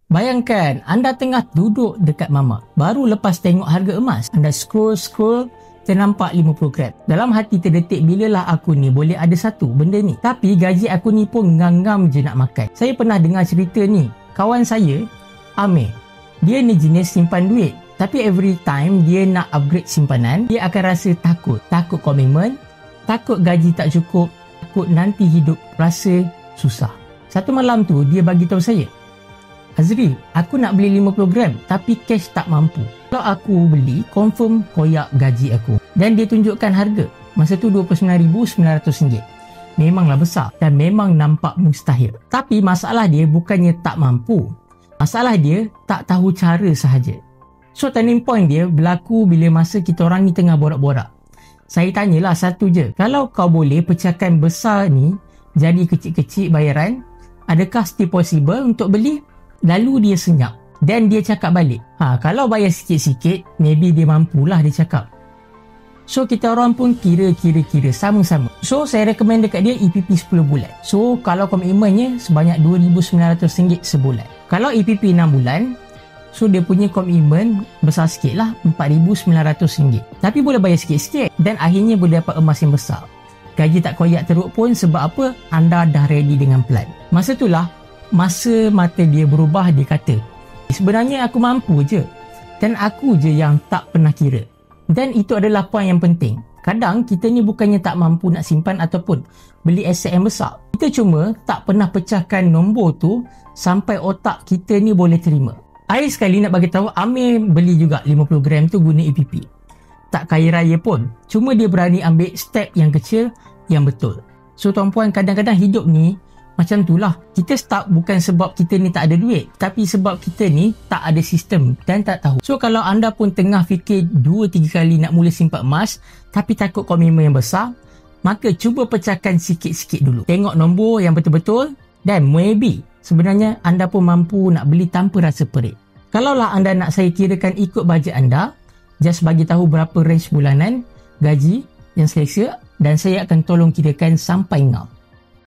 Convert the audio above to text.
Bayangkan anda tengah duduk dekat mamak, baru lepas tengok harga emas, anda scroll ternampak 50 gram. Dalam hati terdetik, bilalah aku ni boleh ada satu benda ni. Tapi gaji aku ni pun ngam-ngam je nak makan. Saya pernah dengar cerita ni, kawan saya Amir, dia ni jenis simpan duit, tapi every time dia nak upgrade simpanan, dia akan rasa takut komitmen, takut gaji tak cukup, takut nanti hidup rasa susah. Satu malam tu dia bagi tahu saya, Azri, aku nak beli 50 gram tapi cash tak mampu. Kalau aku beli, confirm koyak gaji aku. Dan dia tunjukkan harga. Masa tu RM29,900. Memanglah besar dan memang nampak mustahil. Tapi masalah dia bukannya tak mampu. Masalah dia tak tahu cara sahaja. So turning point dia berlaku bila masa kita orang ni tengah borak-borak. Saya tanyalah satu je, kalau kau boleh pecahkan besar ni jadi kecil-kecil bayaran, adakah still possible untuk beli? Lalu dia senyap dan dia cakap balik, kalau bayar sikit-sikit maybe dia mampulah, dia cakap. So kita orang pun kira sama-sama. So saya recommend dekat dia EPP 10 bulan. So kalau komitmennya sebanyak RM2,900 sebulan. Kalau EPP 6 bulan, so dia punya komitmen besar sikit lah, RM4,900. Tapi boleh bayar sikit-sikit dan akhirnya boleh dapat emas yang besar. Gaji tak koyak teruk pun, sebab apa? Anda dah ready dengan plan. Masa itulah masa mata dia berubah. Dia kata, sebenarnya aku mampu je dan aku je yang tak pernah kira. Dan itu adalah poin yang penting. Kadang kita ni bukannya tak mampu nak simpan ataupun beli aset yang besar, kita cuma tak pernah pecahkan nombor tu sampai otak kita ni boleh terima. Akhir sekali nak bagi tahu, Amir beli juga 50 gram tu guna EPP. Tak kaya raya pun, cuma dia berani ambil step yang kecil yang betul. So tuan-puan, kadang-kadang hidup ni macam tu lah. Kita stuck bukan sebab kita ni tak ada duit, tapi sebab kita ni tak ada sistem dan tak tahu. So kalau anda pun tengah fikir 2-3 kali nak mula simpan emas tapi takut komitmen yang besar, maka cuba pecahkan sikit-sikit dulu. Tengok nombor yang betul-betul dan maybe sebenarnya anda pun mampu nak beli tanpa rasa perit. Kalaulah anda nak saya kirakan ikut bajet anda, just bagi tahu berapa range bulanan gaji yang selesa dan saya akan tolong kirakan sampai ngam.